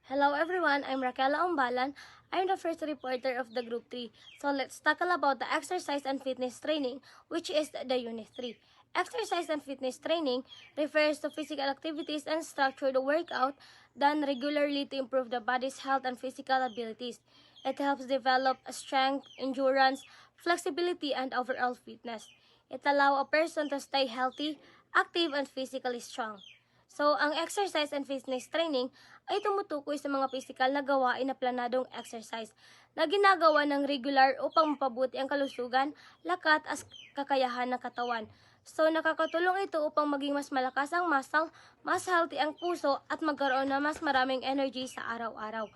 Hello everyone, I'm Raquela Ombalan. I'm the first reporter of the Group 3. So let's tackle about the exercise and fitness training, which is the Unit 3. Exercise and fitness training refers to physical activities and structured workout done regularly to improve the body's health and physical abilities. It helps develop strength, endurance, flexibility, and overall fitness. It allows a person to stay healthy, active, and physically strong. So, ang exercise and fitness training ay tumutukoy sa mga pisikal na gawain na planadong exercise na ginagawa ng regular upang mapabuti ang kalusugan, lakat at kakayahan ng katawan. So, nakakatulong ito upang maging mas malakas ang muscle, mas healthy ang puso at magkaroon ng mas maraming energy sa araw-araw.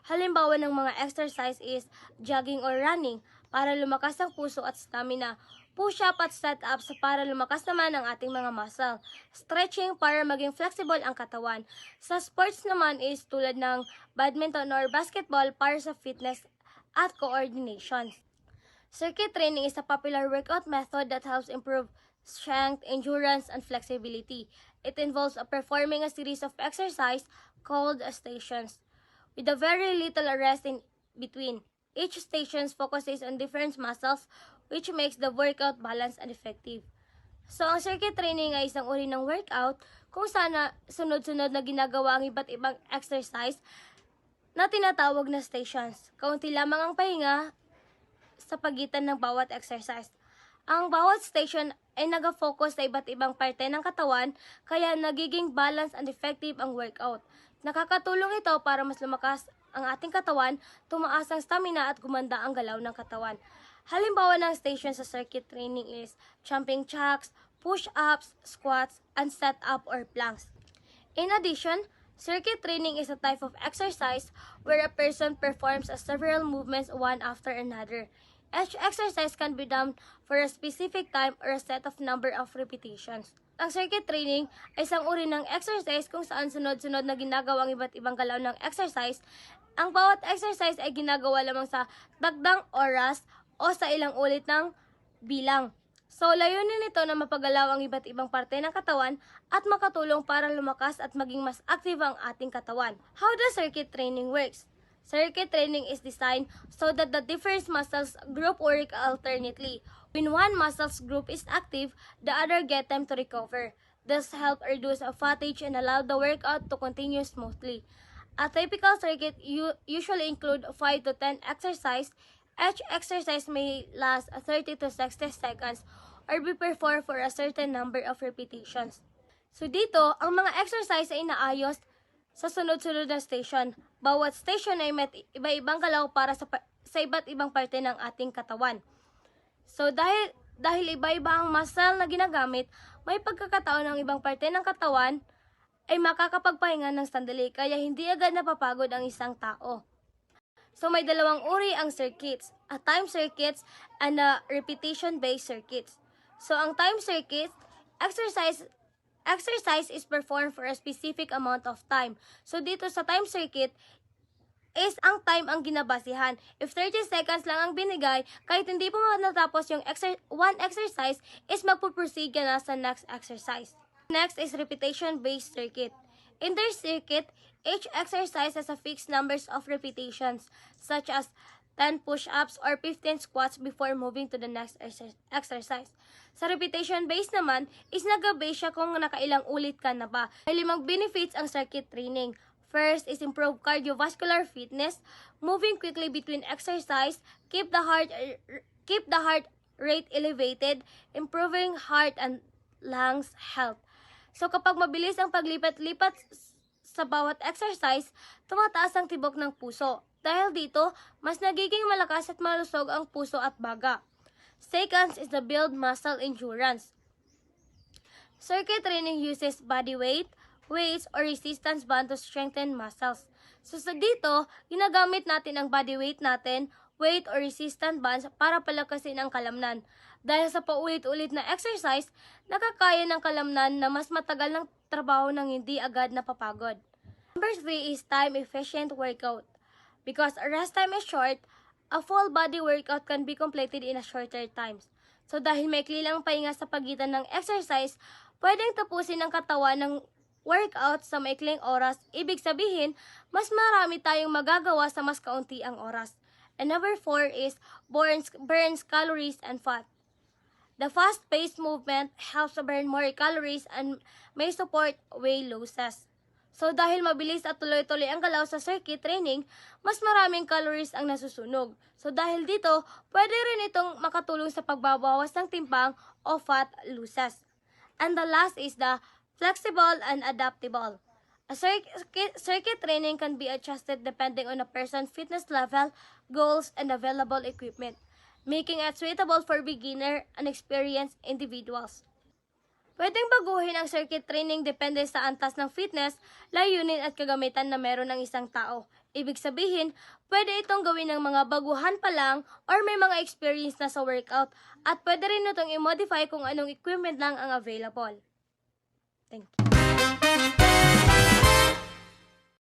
Halimbawa ng mga exercise is jogging or running para lumakas ang puso at stamina, push-up at set-ups para lumakas naman ang ating mga muscle, stretching para maging flexible ang katawan. Sa sports naman is tulad ng badminton or basketball para sa fitness at coordination. Circuit training is a popular workout method that helps improve strength, endurance, and flexibility. It involves performing a series of exercise called stations, with a very little rest in between. Each station focuses on different muscles, which makes the workout balanced and effective. So, ang circuit training ay isang uri ng workout kung saan sunod-sunod na ginagawa ang iba't ibang exercise na tinatawag na stations. Kaunti lamang ang pahinga sa pagitan ng bawat exercise. Ang bawat station ay nag-focus sa iba't ibang parte ng katawan, kaya nagiging balanced and effective ang workout. Nakakatulong ito para mas lumakas ang ating katawan, tumaas ang stamina at gumanda ang galaw ng katawan. Halimbawa ng station sa circuit training is jumping jacks, push-ups, squats, and set-up or planks. In addition, circuit training is a type of exercise where a person performs several movements one after another. Each exercise can be done for a specific time or a set of number of repetitions. Ang circuit training ay isang uri ng exercise kung saan sunod-sunod na ginagawa ang iba't ibang galaw ng exercise. Ang bawat exercise ay ginagawa lamang sa dagdang oras o sa ilang ulit ng bilang. So, layunin nito na mapagalaw ang iba't ibang parte ng katawan at makatulong para lumakas at maging mas active ang ating katawan. How does circuit training works? Circuit training is designed so that the different muscles group work alternately. When one muscles group is active, the other get time to recover. This help reduce fatigue and allow the workout to continue smoothly. A typical circuit usually include 5 to 10 exercises. Each exercise may last 30 to 60 seconds or be performed for a certain number of repetitions. So dito, ang mga exercise ay inaayos sa sunod-sunod na station. Bawat station ay may iba-ibang galaw para sa iba't ibang parte ng ating katawan. So dahil iba-iba ang muscle na ginagamit, may pagkakataon ng ibang parte ng katawan ay makakapagpahinga ng sandali kaya hindi agad napapagod ang isang tao. So may dalawang uri ang circuits, a time circuits and a repetition-based circuits. So ang time circuit, exercise is performed for a specific amount of time. So dito sa time circuit is ang time ang ginabasihan. If 30 seconds lang ang binigay, kahit hindi po natapos yung one exercise, is magpuproceed ka na sa next exercise. Next is repetition-based circuit. In this circuit, each exercise has a fixed numbers of repetitions, such as 10 push-ups or 15 squats before moving to the next exercise. Sa repetition-based naman, is nag-base siya kung nakailang ulit ka na ba. May 5 benefits ang circuit training. First is improve cardiovascular fitness, moving quickly between exercise, keep the heart rate elevated, improving heart and lungs health. So kapag mabilis ang paglipat-lipat sa bawat exercise, tumataas ang tibok ng puso. Dahil dito, mas nagiging malakas at malusog ang puso at baga. Second is the build muscle endurance. Circuit training uses body weight, weights, or resistance band to strengthen muscles. So sa dito, ginagamit natin ang body weight natin, weight or resistance bands para palakasin ang kalamnan. Dahil sa paulit-ulit na exercise, nakakaya ng kalamnan na mas matagal ng trabaho nang hindi agad napapagod. Number 3 is time-efficient workout. Because rest time is short, a full body workout can be completed in a shorter time. So dahil maikli lang pahinga sa pagitan ng exercise, pwedeng tapusin ang katawan ng workout sa maikling oras, ibig sabihin, mas marami tayong magagawa sa mas kaunti ang oras. And number 4 is burns calories and fat. The fast-paced movement helps to burn more calories and may support weight losses. So dahil mabilis at tuloy-tuloy ang galaw sa circuit training, mas maraming calories ang nasusunog. So dahil dito, pwede rin itong makatulong sa pagbabawas ng timbang o fat losses. And the last is the flexible and adaptable. A circuit training can be adjusted depending on a person's fitness level, goals, and available equipment, making it suitable for beginner and experienced individuals. Pwedeng baguhin ang circuit training depende sa antas ng fitness, layunin at kagamitan na meron ng isang tao. Ibig sabihin, pwede itong gawin ng mga baguhan pa lang or may mga experience na sa workout at pwede rin itong i-modify kung anong equipment lang ang available. Thank you.